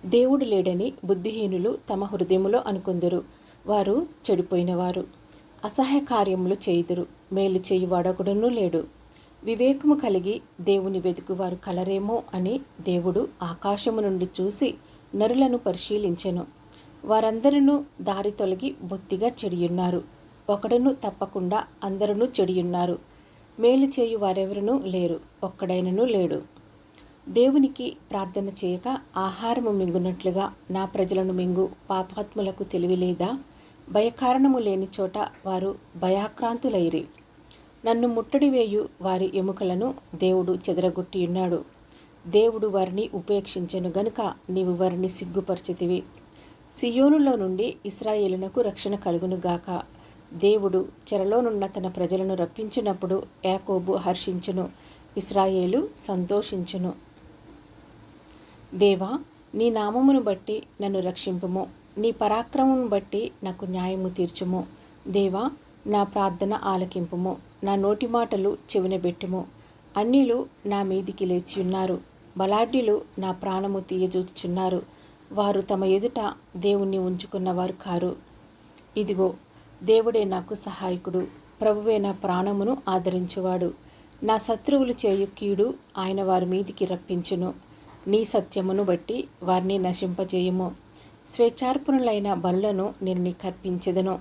దేవుడు లేడని బుద్ధిహీనులు తమ హృదయములో అనుకొందురు. వారు చెడిపోయినవారు. అసహ్య కార్యములు చేయుదురు. మేలు చేయువాడొకడునూ లేడు. వివేకము కలిగి దేవుని వెతుకువారు కలరేమో అని దేవుడు ఆకాశము నుండి చూసి నరులను పరిశీలించెను. వారందరూ దారి తొలగి బొత్తిగా చెడియున్నారు. ఒకడును తప్పకుండా అందరూ చెడియున్నారు. మేలు చేయు వారెవరునూ లేరు, ఒక్కడైనను లేడు. దేవునికి ప్రార్థన చేయక ఆహారము మింగునట్లుగా నా ప్రజలను మింగు పాపాత్ములకు తెలివి లేదా? భయకారణము లేని చోట వారు భయాక్రాంతులైరి. నన్ను ముట్టడి వేయు వారి ఎముకలను దేవుడు చెదరగొట్టియున్నాడు. దేవుడు వారిని ఉపేక్షించెను గనుక నీవు వారిని సిగ్గుపరిచితివి. సియోనులో నుండి ఇశ్రాయేలునకు రక్షణ కలుగునుగాక. దేవుడు చెరలోనున్న తన ప్రజలను రప్పించినప్పుడు యాకోబు హర్షించును, ఇశ్రాయేలు సంతోషించును. దేవా, నీ నామమును బట్టి నన్ను రక్షింపుము. నీ పరాక్రమమును బట్టి నాకు న్యాయము తీర్చుము. దేవా, నా ప్రార్థన ఆలకింపుము. నా నోటి మాటలు చెవినబెట్టుము. అన్యులు నా మీదికి లేచియున్నారు. బలాఢ్యులు నా ప్రాణము తీయజూచుచున్నారు. వారు తమ ఎదుట దేవుణ్ణి ఉంచుకున్నవారు కారు. ఇదిగో, దేవుడే నాకు సహాయకుడు. ప్రభువే నా ప్రాణమును ఆదరించువాడు. నా శత్రువులు చేయు కీడు ఆయన వారి మీదికి రప్పించును. నీ సత్యమును బట్టి వారిని నశింపజేయుము. స్వేచ్ఛార్పణులైన బలులను నేను నీకు అర్పించెదను.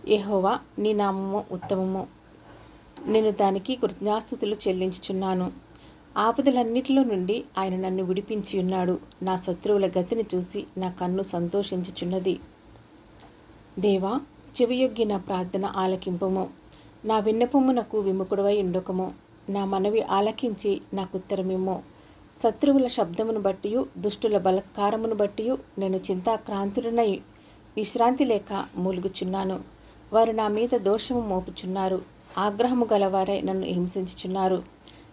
యెహోవా, నీ నామము ఉత్తమము. నేను దానికి కృతజ్ఞాస్తుతులు చెల్లించుచున్నాను. ఆపదలన్నిటిలో నుండి ఆయన నన్ను విడిపించి ఉన్నాడు. నా శత్రువుల గతిని చూసి నా కన్ను సంతోషించుచున్నది. దేవా, చెవియొగ్గి నా ప్రార్థన ఆలకింపుము. నా విన్నపమునకు విముఖుడవై ఉండకము. నా మనవి ఆలకించి నాకు ఉత్తరమిమ్ము. శత్రువుల శబ్దమును బట్టియు దుష్టుల బలత్కారమును బట్టియు నేను చింతాక్రాంతుడనై విశ్రాంతి లేక మూలుగుచున్నాను. వారు నా మీద దోషము మోపుచున్నారు. ఆగ్రహము గలవారై నన్ను హింసించుచున్నారు.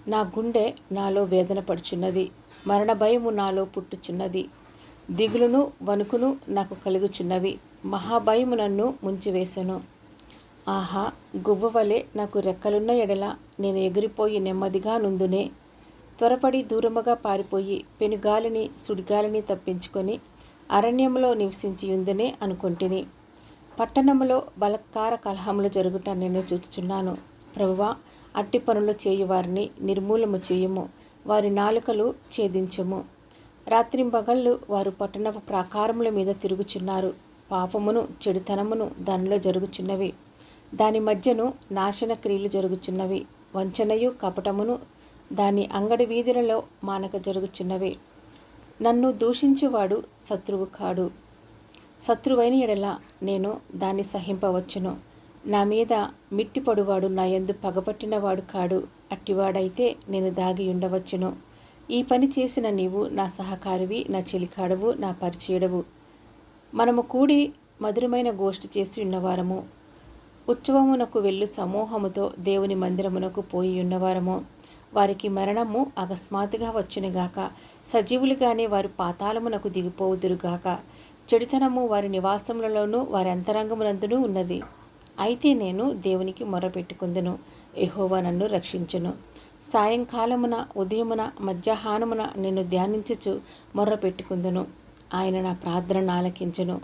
నా గుండె నాలో వేదన పడుచున్నది. మరణ భయము నాలో పుట్టుచున్నది. దిగులును వణుకును నాకు కలుగుచున్నవి. మహాభయము నన్ను ముంచివేసెను. ఆహా, గువ్వవలే నాకు రెక్కలున్న ఎడల నేను ఎగిరిపోయి నెమ్మదిగా నుందునే. త్వరపడి దూరముగా పారిపోయి పెనుగాలిని సుడిగాలిని తప్పించుకొని అరణ్యములో నివసించియుందునే అనుకొంటిని. పట్టణములో బలత్కార కలహములు జరుగుట నేను చూచుచున్నాను. ప్రభువా, అట్టి పనులు చేయువారిని నిర్మూలము చేయుము. వారి నాలుకలు ఛేదించుము. రాత్రింబగళ్ళు వారు పట్టణపు ప్రాకారముల మీద తిరుగుచున్నారు. పాపమును చెడుతనమును దానిలో జరుగుచున్నవి. దాని మధ్యను నాశన క్రియలు జరుగుచున్నవి. వంచనయు కపటమును దాని అంగడి వీధులలో మానక జరుగుచున్నవి. నన్ను దూషించువాడు శత్రువు కాడు. శత్రువైన ఎడల నేను దాన్ని సహింపవచ్చును. నా మీద మిట్టిపడువాడు నా యందు పగపట్టినవాడు కాడు. అట్టివాడైతే నేను దాగి ఉండవచ్చును. ఈ పని చేసిన నీవు నా సహకారివి, నా చెలికాడవు, నా పరిచయుడవు. మనము కూడి మధురమైన గోష్ఠి చేసి ఉన్నవారము. ఉత్సవమునకు వెళ్ళు సమూహముతో దేవుని మందిరమునకు పోయి ఉన్నవారము. వారికి మరణము అకస్మాత్తుగా వచ్చునుగాక. సజీవులుగానే వారు పాతాళమునకు దిగిపోవుదురుగాక. చెడుతనము వారి నివాసములలోనూ వారి అంతరంగమునందునూ ఉన్నది. అయితే నేను దేవునికి మొరపెట్టుకుందును. యెహోవా నన్ను రక్షించును. సాయంకాలమున ఉదయమున మధ్యాహ్నమున నేను ధ్యానించుచు మొర్రపెట్టుకుందును. ఆయన నా ప్రార్థనను ఆలకించును.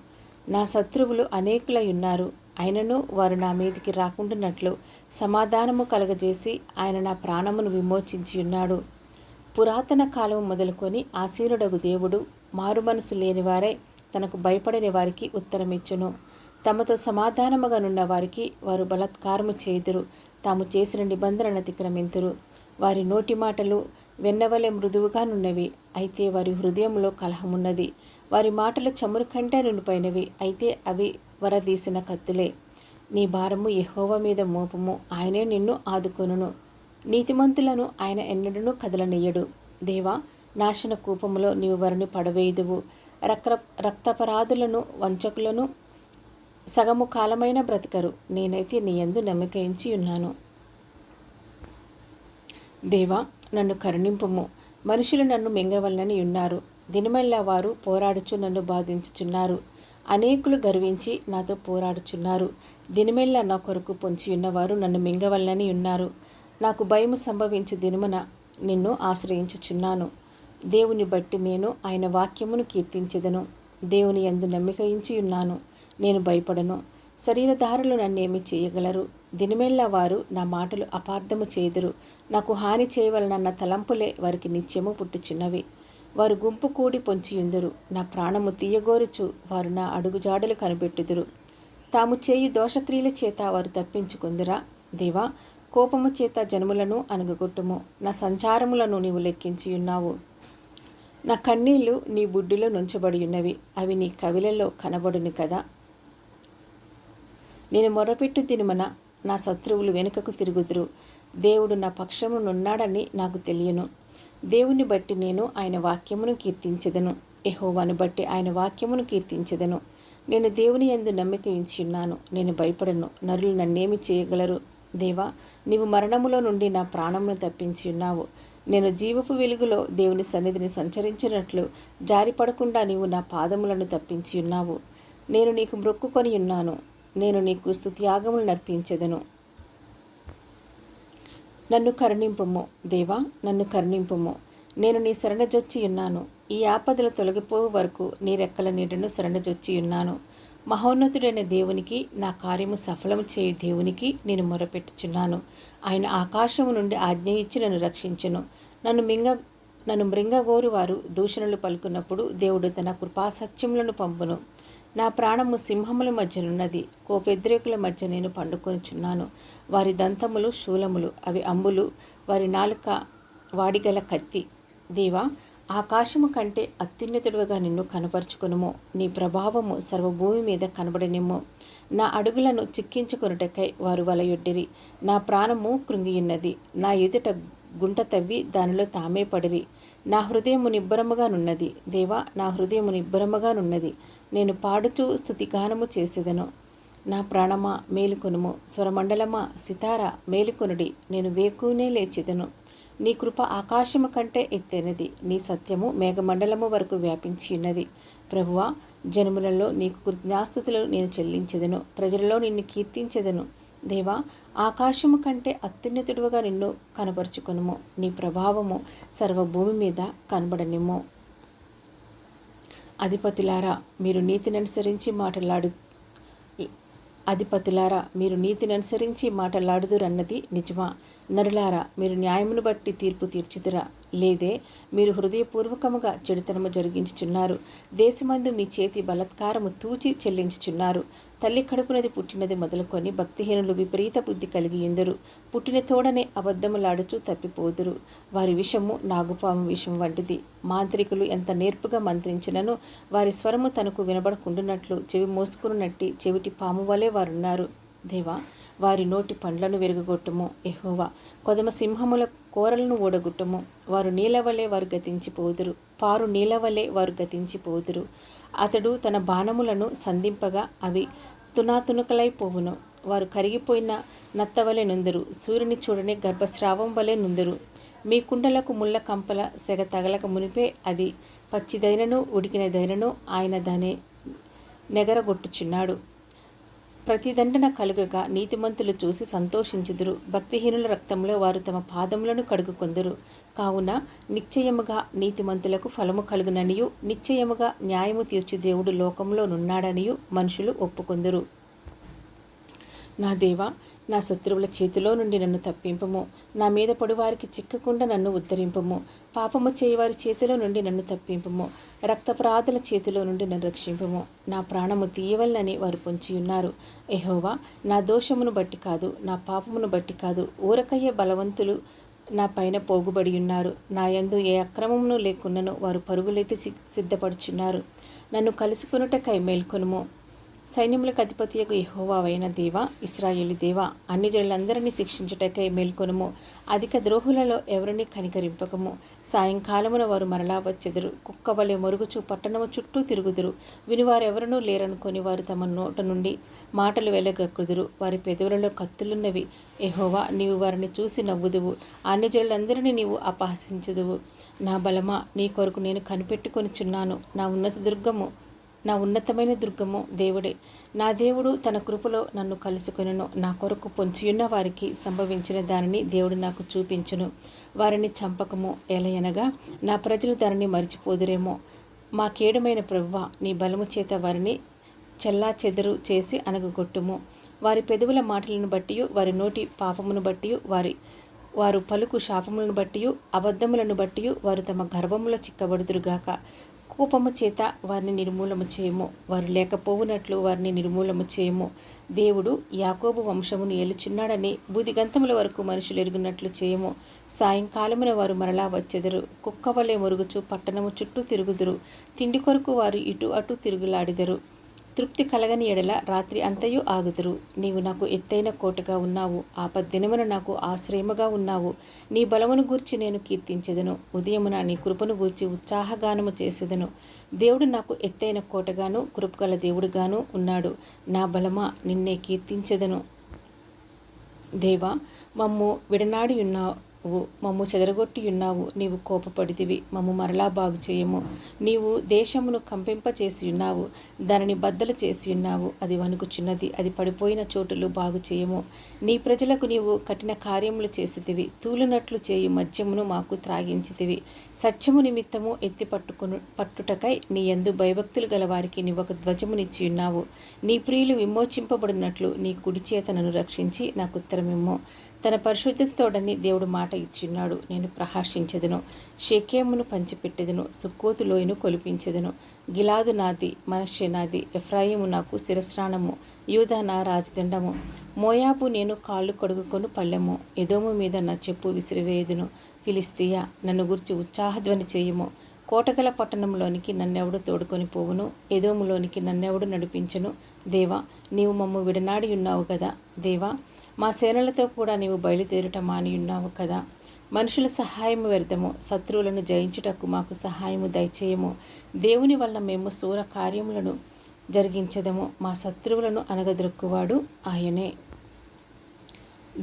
నా శత్రువులు అనేకులై ఉన్నారు. అయినను వారు నా మీదికి రాకుండానట్లు సమాధానము కలగజేసి ఆయన నా ప్రాణమును విమోచించి ఉన్నాడు. పురాతన కాలము మొదలుకొని ఆసీనుడగు దేవుడు మారు మనసు లేనివారై తనకు భయపడని వారికి ఉత్తరమిచ్చును. తమతో సమాధానముగా నున్న వారికి వారు బలాత్కారము చేయుదురు. తాము చేసిన నిబంధనను అతిక్రమింతురు. వారి నోటి మాటలు వెన్నవలె మృదువుగా నున్నవి, అయితే వారి హృదయంలో కలహమున్నది. వారి మాటలు చమురు కంటే నునుపైనవి, అయితే అవి వరదీసిన కత్తులే. నీ భారము యెహోవా మీద మోపము, ఆయనే నిన్ను ఆదుకొనును. నీతిమంతులను ఆయన ఎన్నడూనూ కదలనీయడు. దేవా, నాశన కూపములో నీవు వారిని పడవేయుదువు. రక్తపరాధులను వంచకులను సగము కాలమైన బ్రతకరు. నేనైతే నీ యందు నమ్మకించి ఉన్నాను. దేవా, నన్ను కరుణింపుము. మనుషులు నన్ను మింగవలనని ఉన్నారు. దినమెల్లా వారు పోరాడుచు నన్ను బాధించుచున్నారు. అనేకులు గర్వించి నాతో పోరాడుచున్నారు. దినమెల్లా నా కొరకు పొంచి ఉన్నవారు నన్ను మింగవలనని ఉన్నారు. నాకు భయము సంభవించు దినమున నిన్ను ఆశ్రయించుచున్నాను. దేవుని బట్టి నేను ఆయన వాక్యమును కీర్తించెదను. దేవుని యందు నమ్మిక ఉంచి ఉన్నాను, నేను భయపడను. శరీరధారులు నన్నేమి చేయగలరు? దినమెల్లా వారు నా మాటలు అపార్థము చేదురు. నాకు హాని చేయవలనన్న తలంపులే వారికి నిత్యము పుట్టుచున్నవి. వారు గుంపు కూడి పొంచియుందురు. నా ప్రాణము తీయగోరుచు వారు నా అడుగుజాడలు కనిపెట్టుదురు. తాము చేయు దోషక్రియల చేత వారు తప్పించుకుందురా? దేవా, కోపము చేత జనములను అనగగొట్టుము. నా సంచారములను నీవు లెక్కించియున్నావు. నా కన్నీళ్లు నీ బుడ్డిలో నుంచబడి ఉన్నవి, అవి నీ కవిలలో కనబడును కదా. నేను మొరపెట్టు దినమన నా శత్రువులు వెనుకకు తిరుగుదురు. దేవుడు నా పక్షమునున్నాడని నాకు తెలియను. దేవుని బట్టి నేను ఆయన వాక్యమును కీర్తించెదను. యెహోవాను బట్టి ఆయన వాక్యమును కీర్తించెదను. నేను దేవుని యందు నమ్మిక ఉంచున్నాను, నేను భయపడను. నరులు నన్నేమి చేయగలరు? దేవా, నీవు మరణములో నుండి నా ప్రాణమును తప్పించి ఉన్నావు. నేను జీవపు వెలుగులో దేవుని సన్నిధిని సంచరించినట్లు జారిపడకుండా నీవు నా పాదములను తప్పించి ఉన్నావు. నేను నీకు మ్రొక్కుకొని ఉన్నాను, నేను నీకు స్తుత్యాగములు నర్పించెదను. నన్ను కరుణింపుము దేవా, నన్ను కరుణింపుము. నేను నీ శరణజొచ్చి ఉన్నాను. ఈ ఆపదలు తొలగిపోవు వరకు నీ రెక్కల నీడను శరణజొచ్చి ఉన్నాను. మహోన్నతుడైన దేవునికి, నా కార్యము సఫలము చేయు దేవునికి నేను మొరపెట్టుచున్నాను. ఆయన ఆకాశము నుండి ఆజ్ఞ ఇచ్చి నన్ను రక్షించును. నన్ను మృంగగోరు వారు దూషణలు పలుకున్నప్పుడు దేవుడు తన కృపాసత్యములను పంపును. నా ప్రాణము సింహముల మధ్యనున్నది, కోపెద్రేకుల మధ్య నేను పండుకొనుచున్నాను. వారి దంతములు శూలములు, అవి అంబులు, వారి నాలుక వాడిగల కత్తి. దేవా, ఆకాశము కంటే అత్యున్నతుడుగా నిన్ను కనపరుచుకొనుము. నీ ప్రభావము సర్వభూమి మీద కనబడనిమ్ము. నా అడుగులను చిక్కించుకొనుటకై వారు వలయొడ్డిరి. నా ప్రాణము కృంగియున్నది. నా ఎదుట గుంట తవ్వి దానిలో తామే పడిరి. నా హృదయము నిబ్బరముగానున్నది. దేవా, నా హృదయము నిబ్బరముగానున్నది. నేను పాడుచూ స్తుతిగానము చేసేదను. నా ప్రాణమా మేలుకొనుము. స్వరమండలమా సితారా మేలుకొనుడి. నేను వేకునే లేచెదను. నీ కృప ఆకాశము కంటే ఎత్తైనది, నీ సత్యము మేఘమండలము వరకు వ్యాపించి ఉన్నది. ప్రభువా, జనములలో నీకు కృతజ్ఞాస్తుతులు నేను చెల్లించెదను, ప్రజలలో నిన్ను కీర్తించెదను. దేవా, ఆకాశము కంటే అత్యున్నతుడుగా నిన్ను కనపరుచుకొనుము. నీ ప్రభావము సర్వభూమి మీద కనబడనిమ్ము. అధిపతులారా, మీరు నీతిని అనుసరించి మాటలాడుదురన్నది నిజమా? నరులారా, మీరు న్యాయమును బట్టి తీర్పు తీర్చుదురా? లేదే, మీరు హృదయపూర్వకముగా చెడుతనము జరిగించుచున్నారు. దేశమందు మీ చేతి బలత్కారము తూచి చెల్లించుచున్నారు. తల్లి కడుపునది పుట్టినది మొదలుకొని భక్తిహీనులు విపరీత బుద్ధి కలిగి ఎందరు. పుట్టిన తోడనే అబద్ధములాడుచూ తప్పిపోదురు. వారి విషము నాగుపాము విషం వంటిది. మాంత్రికులు ఎంత నేర్పుగా మంత్రించినను వారి స్వరము తనకు వినబడకుండునట్లు చెవి మోసుకున్నట్టి చెవిటి పాము వలె వారున్నారు. దేవా, వారి నోటి పండ్లను విరగొట్టుము. యెహోవా, కొదమ సింహముల కోరలను ఓడగొట్టుము. వారు నీలవలే వారు గతించిపోదురు, పారు నీలవలే వారు గతించిపోదురు. అతడు తన బాణములను సంధింపగా అవి తునాతునకలైపోవును. వారు కరిగిపోయిన నత్తవలె నుందురు, సూర్యుని చూడని గర్భస్రావం వలె నుందురు. మీ కుండలకు ముళ్ళ కంపల సెగ తగలక మునిపే అది పచ్చిదైనను ఉడికినదైనను ఆయన దాని నెగరగొట్టుచున్నాడు. ప్రతిదండన కలుగగా నీతిమంతులు చూసి సంతోషించుదురు. భక్తిహీనుల రక్తంలో వారు తమ పాదములను కడుగుకొందురు. కావున నిశ్చయముగా నీతిమంతులకు ఫలము కలుగుననియు, నిశ్చయముగా న్యాయము తీర్చు దేవుడు లోకంలో నున్నాడనియు మనుషులు ఒప్పుకొందురు. నా దేవా, నా శత్రువుల చేతిలో నుండి నన్ను తప్పింపము. నా మీద పడువారికి చిక్కకుండా నన్ను ఉద్ధరింపము. పాపము చేయవారి చేతిలో నుండి నన్ను తప్పింపము. రక్తపరాధుల చేతిలో నుండి నన్ను రక్షింపము. నా ప్రాణము తీయవలనని వారు పొంచియున్నారు. యెహోవా, నా దోషమును బట్టి కాదు, నా పాపమును బట్టి కాదు, ఊరకయ్యే బలవంతులు నా పైన పోగుబడి ఉన్నారు. నా యందు ఏ అక్రమమును లేకున్నను వారు పరుగులెత్తి సిద్ధపడుచున్నారు. నన్ను కలుసుకొనుటకై మేల్కొనుము. సైన్యములకు అధిపతియగు యెహోవావైన దేవా, ఇశ్రాయేలు దేవా, అన్ని జనులందరినీ శిక్షించుటకై మేల్కొనుము. అధిక ద్రోహులలో ఎవరిని కనికరింపకము. సాయంకాలమున వారు మరలా వచ్చెదరు. కుక్క వలె మొరుగుచు పట్టణము చుట్టూ తిరుగుదురు. వినివారెవరనూ లేరనుకొని వారు తమ నోట నుండి మాటలు వెలగక్కుదురు. వారి పెదవులలో కత్తులున్నవి. యెహోవా, నీవు వారిని చూసి నవ్వుదువు. అన్ని జనులందరినీ నీవు అపహసించుదువు. నా బలమా, నీ కొరకు నేను కనిపెట్టుకొనుచున్నాను. నా ఉన్నత దుర్గము, నా ఉన్నతమైన దుర్గము దేవుడే. నా దేవుడు తన కృపలో నన్ను కలుసుకొనెను. నా కొరకు పొంచియున్న వారికి సంభవించిన దానిని దేవుడు నాకు చూపించును. వారిని చంపకము, ఎలయనగా నా ప్రజలు దానిని మరిచిపోదురేమో. మా కేడమైన ప్రభువా, నీ బలము చేత వారిని చెల్లాచెదరు చేసి అనగగొట్టుము. వారి పెదవుల మాటలను బట్టి, వారి నోటి పాపమును బట్టి, వారు పలుకు శాపములను బట్టి, అబద్ధములను బట్టి వారు తమ గర్భములో చిక్కబడుదురుగాక. కోపము చేత వారిని నిర్మూలము చేయము, వారు లేకపోవునట్లు వారిని నిర్మూలము చేయము. దేవుడు యాకోబు వంశమును ఏలుచున్నాడని బూదిగంతముల వరకు మనుషులు ఎరుగునట్లు చేయము. సాయంకాలమున వారు మరలా వచ్చెదరు. కుక్క వలె మురుగుచు పట్టణము చుట్టూ తిరుగుదురు. తిండి కొరకు వారు ఇటు అటు తిరుగులాడిదరు. తృప్తి కలగని ఎడల రాత్రి అంతయు ఆగుదురు. నీవు నాకు ఎత్తైన కోటగా ఉన్నావు. ఆపద్దినమున నాకు ఆశ్రయముగా ఉన్నావు. నీ బలమును గూర్చి నేను కీర్తించెదను. ఉదయమున నీ కృపను గూర్చి ఉత్సాహగానము చేసేదను. దేవుడు నాకు ఎత్తైన కోటగాను కృపగల దేవుడుగాను ఉన్నాడు. నా బలమా, నిన్నే కీర్తించెదను. దేవా, మమ్ము విడనాడి ఉన్నావు, మమ్ము చెదరగొట్టి ఉన్నావు. నీవు కోపపడితివి, మమ్ము మరలా బాగు చేయము. నీవు దేశమును కంపింపచేసి ఉన్నావు, దానిని బద్దలు చేసి ఉన్నావు. అది వణుకుచున్నది, అది పడిపోయిన చోటులు బాగు చేయము. నీ ప్రజలకు నీవు కఠిన కార్యములు చేసితివి. తూలునట్లు చేయు మద్యమును మాకు త్రాగించితివి. సత్యము నిమిత్తము ఎత్తి పట్టుటకై నీ యందు భయభక్తులు గల వారికి నీవు ఒక ధ్వజమునిచ్చి ఉన్నావు. నీ ప్రియులు విమోచింపబడినట్లు నీ కుడి చేత నన్ను రక్షించి నాకు ఉత్తరమిమ్ము. తన పరిశుద్ధతతోడని దేవుడు మాట ఇచ్చిన్నాడు. నేను ప్రహర్షించెదను, షెకెమును పంచిపెట్టెదను, సుక్కోతు లోయను కొలిపించెదను. గిలాదు నాది, మనష్షే నాది, ఎఫ్రాయిము నాకు శిరస్నానము, యూదా నా రాజదండము. మోయాబు నేను కాళ్ళు కడుగుకొను పళ్ళెము, ఎదోము మీద నా చెప్పు విసిరివేయదును. ఫిలిస్తీయ, నన్ను గురించి ఉత్సాహధ్వని చేయుము. కోటగల పట్టణంలోనికి నన్నెవడు తోడుకొని పోవును? ఎదోములోనికి నన్నెవడు నడిపించును? దేవా, నీవు మమ్ము విడనాడి ఉన్నావు కదా. దేవా, మా సేనలతో కూడా నీవు బయలుదేరుట మానియున్నావు కదా. మనుషుల సహాయము వ్యర్థము, శత్రువులను జయించుటకు మాకు సహాయము దయచేయము. దేవుని వల్ల మేము శూర కార్యములను జరిగించదము. మా శత్రువులను అనగదొక్కువాడు ఆయనే.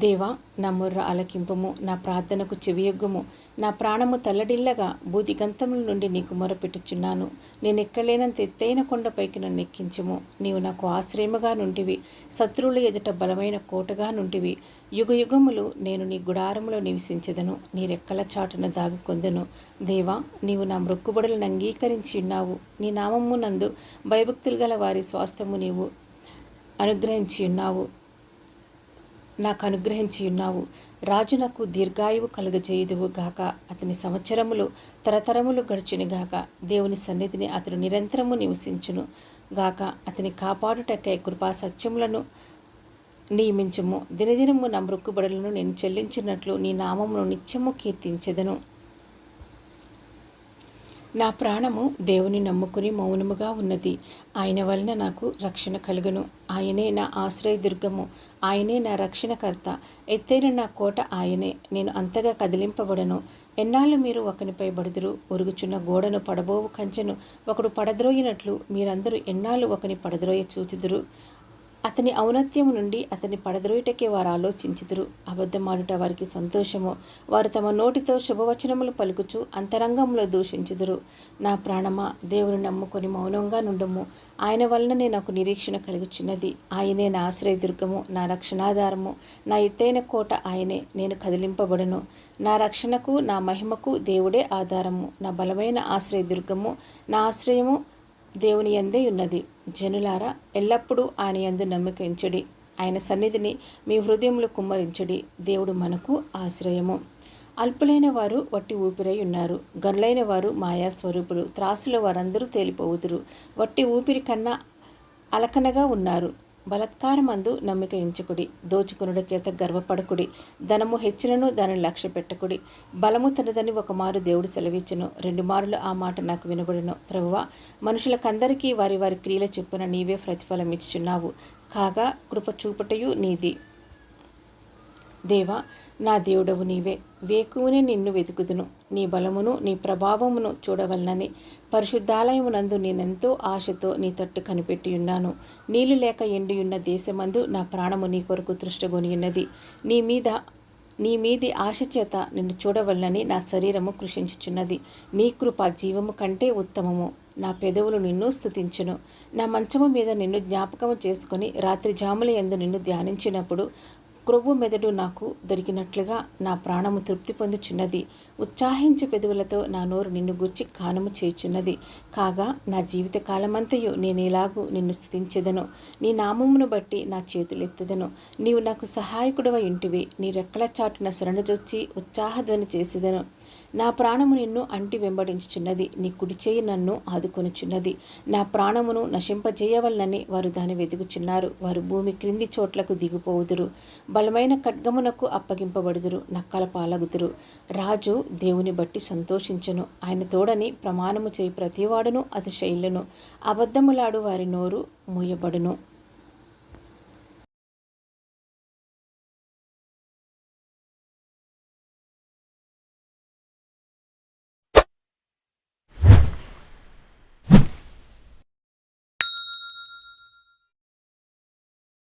దేవా, నా మొర్ర ఆలకింపుము, నా ప్రార్థనకు చెవియొగ్గుము. నా ప్రాణము తల్లడిల్లగా బూదిగంతముల నుండి నీకు మొరపెట్టుచున్నాను. నేను ఎక్కలేనంత ఎత్తైన కొండపైకి నన్ను ఎక్కించుము. నీవు నాకు ఆశ్రయముగా నుంటివి, శత్రువుల ఎదుట బలమైన కోటగా నుంటివి. యుగయుగములు నేను నీ గుడారములో నివసించెదను, నీ రెక్కల చాటున దాగుకొందును. దేవా, నీవు నా మ్రొక్కుబడులను అంగీకరించి ఉన్నావు. నీ నామము నందు భయభక్తులు గల వారి స్వాస్థ్యము నీవు నాకు అనుగ్రహించి ఉన్నావు. రాజు నాకు దీర్ఘాయువు కలుగజేయుదువు గాక. అతని సంవత్సరములు తరతరములు గడుచును గాక. దేవుని సన్నిధిని అతడు నిరంతరము నివసించును గాక. అతని కాపాడుటకై కృపా సత్యములను నియమించుము. దినదినము నా మృక్కుబడులను నేను చెల్లించినట్లు నీ నామమును నిత్యము కీర్తించెదను. నా ప్రాణము దేవుని నమ్ముకుని మౌనముగా ఉన్నది. ఆయన వలన నాకు రక్షణ కలుగును. ఆయనే నా ఆశ్రయదుర్గము, ఆయనే నా రక్షణకర్త. ఎత్తైన నా కోట ఆయనే. నేను అంతగా కదిలింపబడను. ఎన్నాళ్ళు మీరు ఒకనిపై బడుదురు? ఒరుగుచున్న గోడను పడబోవు కంచెను ఒకడు పడద్రోయినట్లు మీరందరూ ఎన్నాళ్ళు ఒకని పడద్రోయ చూచుదురు? అతని ఔన్నత్యము నుండి అతని పడద్రోయుటకే వారు ఆలోచించుదురు. అబద్ధమాడుట వారికి సంతోషము. వారు తమ నోటితో శుభవచనములు పలుకుచు అంతరంగంలో దూషించుదురు. నా ప్రాణమా, దేవుని నమ్ముకొని మౌనంగా నుండుము. ఆయన వలననే నాకు నిరీక్షణ కలుగుచున్నది. ఆయనే నా ఆశ్రయదుర్గము, నా రక్షణాధారము, నా ఎత్తైన కోట ఆయనే. నేను కదిలింపబడను. నా రక్షణకు, నా మహిమకు దేవుడే ఆధారము. నా బలమైన ఆశ్రయదుర్గము, నా ఆశ్రయము దేవుని యందే ఉన్నది. జనులారా, ఎల్లప్పుడూ ఆయన యందు నమ్మిక ఉంచుడి. ఆయన సన్నిధిని మీ హృదయములు కుమ్మరించుడి. దేవుడు మనకు ఆశ్రయము. అల్పులైన వారు వట్టి ఊపిరై ఉన్నారు, గనులైన వారు మాయాస్వరూపులు. త్రాసులో వారందరూ తేలిపోవుదురు. వట్టి ఊపిరి కన్నా అలకనగా ఉన్నారు. బలత్కారమందు నమ్మిక ఉంచుకుడి. దోచుకునుడ చేత గర్వపడకుడి. ధనము హెచ్చినను దానిని లక్ష్య పెట్టకుడి. బలము తనదని ఒక మారు దేవుడు సెలవిచ్చును, 2 మారులు ఆ మాట నాకు వినబడును. ప్రభువా, మనుషులకందరికీ వారి వారి క్రియల చొప్పున నీవే ప్రతిఫలం ఇచ్చుచున్నావు. కాగా కృప చూపుటయు నీది. దేవా, నా దేవుడవు నీవే. వేకువనే నిన్ను వెతుకుదును. నీ బలమును నీ ప్రభావమును చూడవలనని పరిశుద్ధాలయమునందు నేనెంతో ఆశతో నీ తట్టు కనిపెట్టియున్నాను. నీళ్లు లేక ఎండియున్న దేశమందు నా ప్రాణము నీ కొరకు తృష్టగొనియున్నది. నీ మీది ఆశ చేత నిన్ను చూడవలనని నా శరీరము కృషించుచున్నది. నీ కృప జీవము కంటే ఉత్తమము. నా పెదవులు నిన్ను స్తుతించును. నా మంచము మీద నిన్ను జ్ఞాపకము చేసుకొని రాత్రి జాముల యందు నిన్ను ధ్యానించినప్పుడు క్రొవ్వు మెదడు నాకు దొరికినట్లుగా నా ప్రాణము తృప్తి పొందుచున్నది. ఉత్సాహించు పెదవులతో నా నోరు నిన్ను గూర్చి గానము చేయుచున్నది. కాగా నా జీవిత కాలమంతయు నేనేలాగూ నిన్ను స్తుతించెదను. నీ నామమును బట్టి నా చేతులెత్తెదను. నీవు నాకు సహాయకుడవై ఉంటివి. నీ రెక్కల చాటున శరణుజొచ్చి ఉత్సాహధ్వని చేసెదను. నా ప్రాణము నిన్ను అంటి వెంబడించుచున్నది. నీ కుడి చేయి నన్ను ఆదుకొనుచున్నది. నా ప్రాణమును నశింపజేయవలనని వారు దాన్ని వెతుకుచున్నారు. వారు భూమి క్రింది చోట్లకు దిగిపోవుదురు. బలమైన ఖడ్గమునకు అప్పగింపబడుదురు. నక్కల పాలగుదురు. రాజు దేవుని బట్టి సంతోషించును. ఆయన తోడని ప్రమాణము చేయి ప్రతివాడును అతిశయిల్లును. అబద్ధములాడు వారి నోరు మూయబడును.